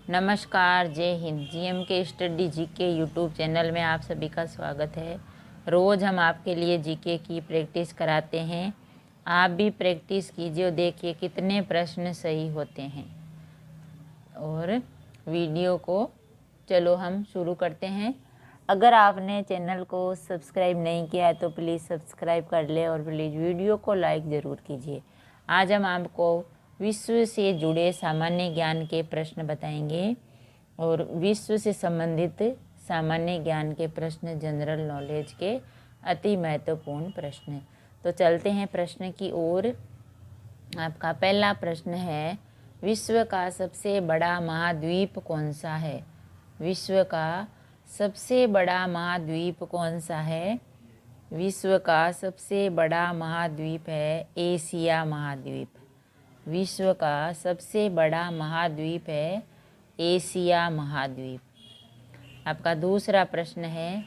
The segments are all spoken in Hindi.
नमस्कार, जय हिंद। जीएम के स्टडी जीके यूट्यूब चैनल में आप सभी का स्वागत है। रोज़ हम आपके लिए जीके की प्रैक्टिस कराते हैं। आप भी प्रैक्टिस कीजिए और देखिए कितने प्रश्न सही होते हैं। और वीडियो को चलो हम शुरू करते हैं। अगर आपने चैनल को सब्सक्राइब नहीं किया है तो प्लीज़ सब्सक्राइब कर ले और प्लीज़ वीडियो को लाइक ज़रूर कीजिए। आज हम आपको विश्व से जुड़े सामान्य ज्ञान के प्रश्न बताएंगे और विश्व से संबंधित सामान्य ज्ञान के प्रश्न, जनरल नॉलेज के अति महत्वपूर्ण प्रश्न। तो चलते हैं प्रश्न की ओर। आपका पहला प्रश्न है, विश्व का सबसे बड़ा महाद्वीप कौन सा है? विश्व का सबसे बड़ा महाद्वीप कौन सा है? विश्व का सबसे बड़ा महाद्वीप है एशिया महाद्वीप। विश्व का सबसे बड़ा महाद्वीप है एशिया महाद्वीप। आपका दूसरा प्रश्न है,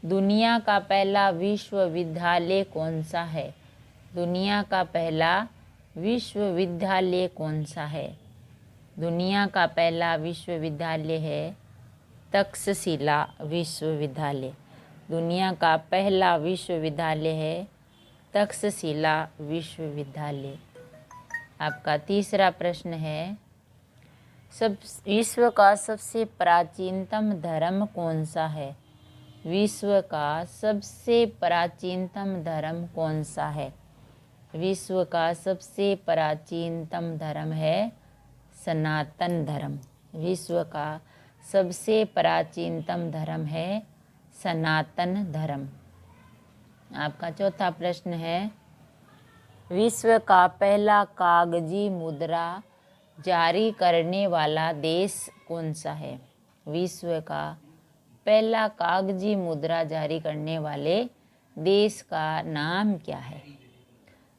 दुनिया का पहला विश्वविद्यालय कौन सा है? दुनिया का पहला विश्वविद्यालय कौन सा है? दुनिया का पहला विश्वविद्यालय है तक्षशिला विश्वविद्यालय। दुनिया का पहला विश्वविद्यालय है तक्षशिला विश्वविद्यालय। आपका तीसरा प्रश्न है, विश्व का सबसे प्राचीनतम धर्म कौन सा है? विश्व का सबसे प्राचीनतम धर्म कौन सा है? विश्व का सबसे प्राचीनतम धर्म है सनातन धर्म। विश्व का सबसे प्राचीनतम धर्म है सनातन धर्म। आपका चौथा प्रश्न है, विश्व का पहला कागजी मुद्रा जारी करने वाला देश कौन सा है? विश्व का पहला कागजी मुद्रा जारी करने वाले देश का नाम क्या है?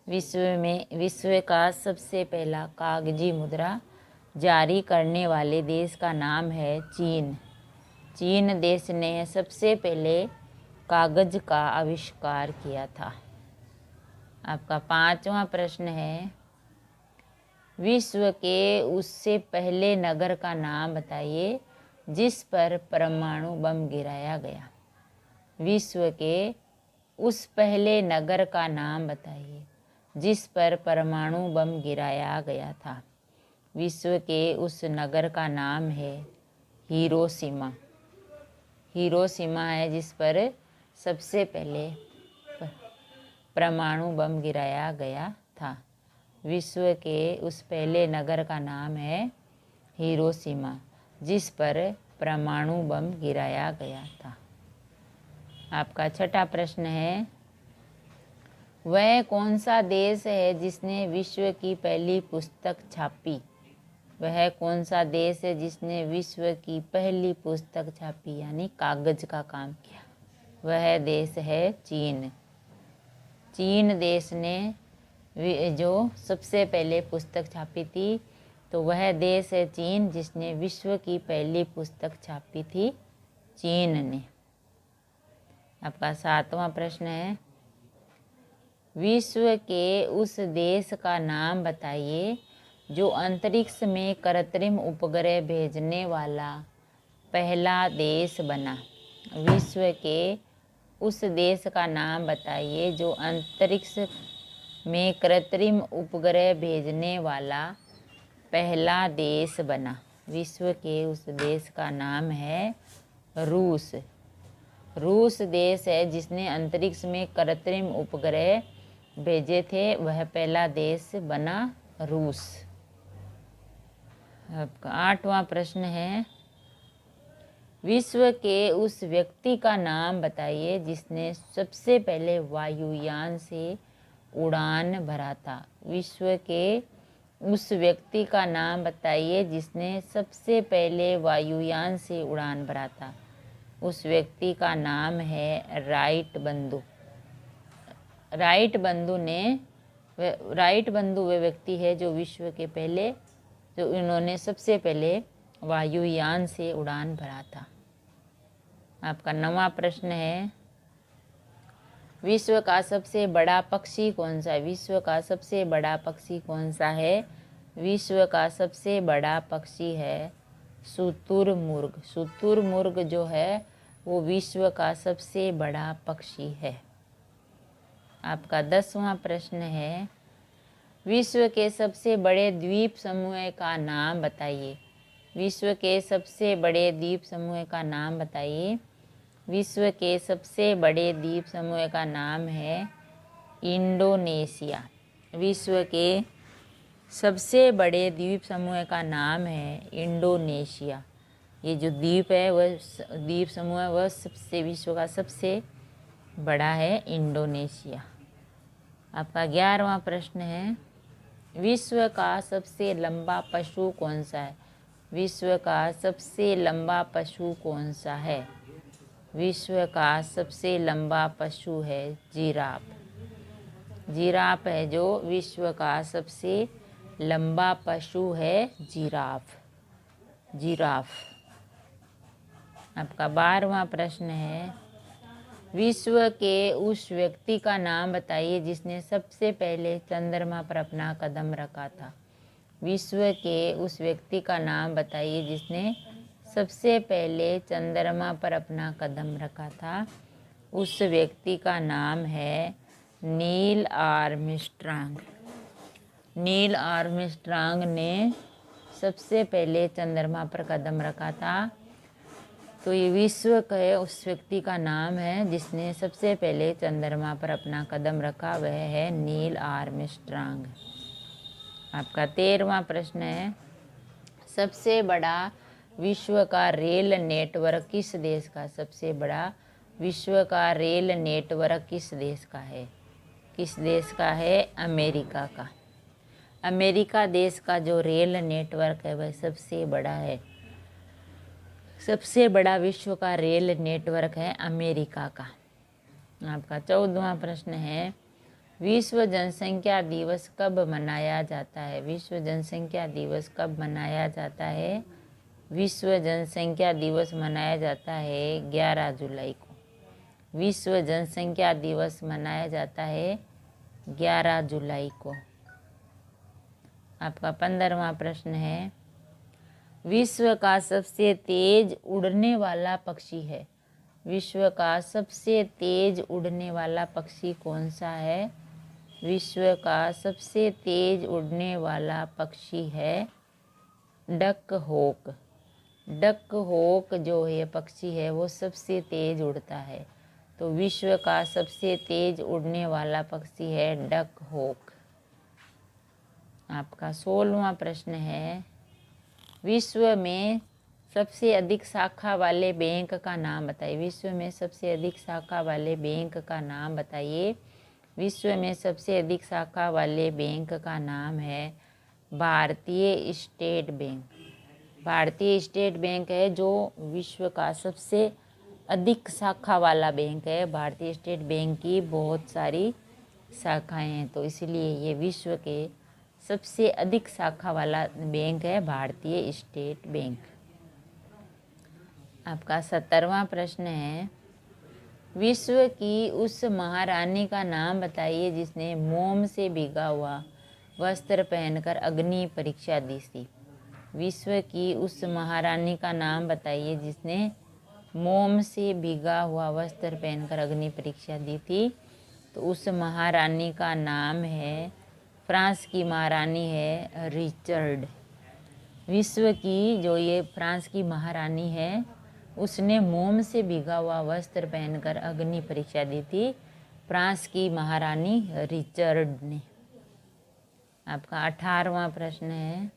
विश्व का सबसे पहला कागजी मुद्रा जारी करने वाले देश का नाम है चीन। चीन देश ने सबसे पहले कागज का आविष्कार किया था। आपका पांचवा प्रश्न है, विश्व के उससे पहले नगर का नाम बताइए जिस पर परमाणु बम गिराया गया। विश्व के उस पहले नगर का नाम बताइए जिस पर परमाणु बम गिराया गया था। विश्व के उस नगर का नाम है हिरोशिमा। हिरोशिमा है जिस पर सबसे पहले परमाणु बम गिराया गया था। विश्व के उस पहले नगर का नाम है हिरोशिमा जिस पर परमाणु बम गिराया गया था। आपका छठा प्रश्न है, वह कौन सा देश है जिसने विश्व की पहली पुस्तक छापी? वह कौन सा देश है जिसने विश्व की पहली पुस्तक छापी यानी कागज का काम किया? वह देश है चीन। चीन देश ने जो सबसे पहले पुस्तक छापी थी तो वह देश है चीन जिसने विश्व की पहली पुस्तक छापी थी, चीन ने। आपका सातवां प्रश्न है, विश्व के उस देश का नाम बताइए जो अंतरिक्ष में कृत्रिम उपग्रह भेजने वाला पहला देश बना। विश्व के उस देश का नाम बताइए जो अंतरिक्ष में कृत्रिम उपग्रह भेजने वाला पहला देश बना। विश्व के उस देश का नाम है रूस। रूस देश है जिसने अंतरिक्ष में कृत्रिम उपग्रह भेजे थे, वह पहला देश बना रूस। आपका आठवां प्रश्न है, विश्व के उस व्यक्ति का नाम बताइए जिसने सबसे पहले वायुयान से उड़ान भरा था। विश्व के उस व्यक्ति का नाम बताइए जिसने सबसे पहले वायुयान से उड़ान भरा था। उस व्यक्ति का नाम है राइट बंधु। राइट बंधु वे व्यक्ति है जो विश्व के पहले इन्होंने सबसे पहले वायुयान से उड़ान भरा था। आपका 9वां प्रश्न है, विश्व का सबसे बड़ा पक्षी कौन सा है? विश्व का सबसे बड़ा पक्षी कौन सा है? विश्व का सबसे बड़ा पक्षी है शुतुरमुर्ग। शुतुरमुर्ग जो है वो विश्व का सबसे बड़ा पक्षी है। आपका 10वां प्रश्न है, विश्व के सबसे बड़े द्वीप समूह का नाम बताइए। विश्व के सबसे बड़े द्वीप समूह का नाम बताइए। विश्व के सबसे बड़े द्वीप समूह का नाम है इंडोनेशिया। विश्व के सबसे बड़े द्वीप समूह का नाम है इंडोनेशिया। ये जो द्वीप है वह द्वीप समूह है वह सबसे विश्व का सबसे बड़ा है इंडोनेशिया। आपका 11वां प्रश्न है, विश्व का सबसे लंबा पशु कौन सा है। विश्व का सबसे लंबा पशु कौन सा है। विश्व का सबसे लंबा पशु है जिराफ। जिराफ है जो विश्व का सबसे लंबा पशु है जिराफ। जिराफ। आपका 12वां प्रश्न है, विश्व के उस व्यक्ति का नाम बताइए जिसने सबसे पहले चंद्रमा पर अपना कदम रखा था। विश्व के उस व्यक्ति का नाम बताइए जिसने सबसे पहले चंद्रमा पर अपना कदम रखा था। उस व्यक्ति का नाम है नील आर्मस्ट्रांग। नील आर्मस्ट्रांग ने सबसे पहले चंद्रमा पर कदम रखा था। तो ये विश्व के उस व्यक्ति का नाम है जिसने सबसे पहले चंद्रमा पर अपना कदम रखा, वह है नील आर्मस्ट्रांग। आपका 13वां प्रश्न है, सबसे बड़ा विश्व का रेल नेटवर्क किस देश का। सबसे बड़ा विश्व का रेल नेटवर्क किस देश का है। किस देश का है। अमेरिका का। अमेरिका देश का जो रेल नेटवर्क है वह सबसे बड़ा है। सबसे बड़ा विश्व का रेल नेटवर्क है अमेरिका का। आपका 14वां प्रश्न है, विश्व जनसंख्या दिवस कब मनाया जाता है। विश्व जनसंख्या दिवस कब मनाया जाता है। विश्व जनसंख्या दिवस मनाया जाता है 11 जुलाई को। विश्व जनसंख्या दिवस मनाया जाता है 11 जुलाई को। आपका 15वां प्रश्न है, विश्व का सबसे तेज उड़ने वाला पक्षी है। विश्व का सबसे तेज उड़ने वाला पक्षी कौन सा है। विश्व का सबसे तेज उड़ने वाला पक्षी है डक हॉक। डक हॉक जो ये पक्षी है वो सबसे तेज उड़ता है। तो विश्व का सबसे तेज उड़ने वाला पक्षी है डक हॉक। आपका 16वां प्रश्न है, विश्व में सबसे अधिक शाखा वाले बैंक का नाम बताइए। विश्व में सबसे अधिक शाखा वाले बैंक का नाम बताइए। विश्व में सबसे अधिक शाखा वाले बैंक का नाम है भारतीय स्टेट बैंक। भारतीय स्टेट बैंक है जो विश्व का सबसे अधिक शाखा वाला बैंक है। भारतीय स्टेट बैंक की बहुत सारी शाखाएं हैं, तो इसलिए ये विश्व के सबसे अधिक शाखा वाला बैंक है भारतीय स्टेट बैंक। आपका 17वां प्रश्न है, विश्व की उस महारानी का नाम बताइए जिसने मोम से भीगा हुआ वस्त्र पहनकर अग्नि परीक्षा दी थी। विश्व की उस महारानी का नाम बताइए जिसने मोम से भीगा हुआ वस्त्र पहनकर अग्नि परीक्षा दी थी। तो उस महारानी का नाम है, फ्रांस की महारानी है रिचर्ड। विश्व की जो ये फ्रांस की महारानी है उसने मोम से भीगा हुआ वस्त्र पहनकर अग्नि परीक्षा दी थी, फ्रांस की महारानी रिचर्ड ने। आपका 18वां प्रश्न है,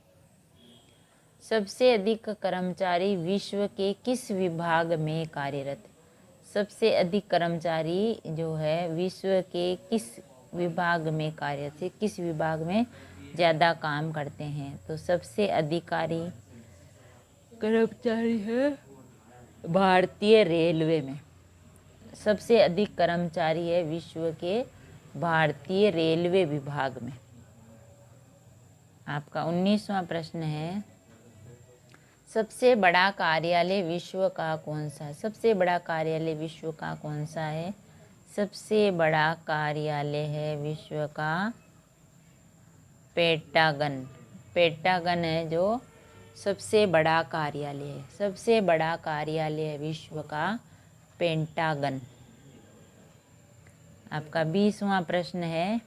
सबसे अधिक कर्मचारी विश्व के किस विभाग में कार्यरत। सबसे अधिक कर्मचारी जो है विश्व के किस विभाग में कार्यरत है, किस विभाग में ज़्यादा काम करते हैं। तो सबसे अधिकारी कर्मचारी है भारतीय रेलवे में। सबसे अधिक कर्मचारी है विश्व के भारतीय रेलवे विभाग में। आपका 19वां प्रश्न है, सबसे बड़ा कार्यालय विश्व का कौन सा है। सबसे बड़ा कार्यालय विश्व का कौन सा है। सबसे बड़ा कार्यालय है विश्व का पेंटागन। पेंटागन है जो सबसे बड़ा कार्यालय है? सबसे बड़ा कार्यालय विश्व का पेंटागन। आपका 20वां प्रश्न है,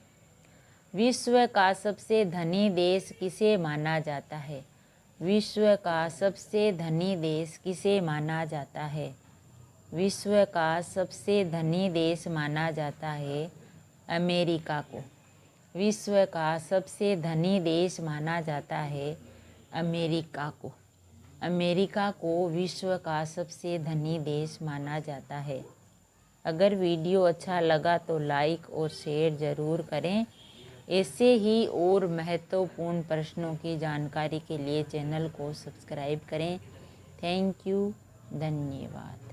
विश्व का सबसे धनी देश किसे माना जाता है? विश्व का सबसे धनी देश किसे माना जाता है? विश्व का सबसे धनी देश माना जाता है अमेरिका को। विश्व का सबसे धनी देश माना जाता है अमेरिका को। अमेरिका को विश्व का सबसे धनी देश माना जाता है। अगर वीडियो अच्छा लगा तो लाइक और शेयर ज़रूर करें। ऐसे ही और महत्वपूर्ण प्रश्नों की जानकारी के लिए चैनल को सब्सक्राइब करें। थैंक यू, धन्यवाद।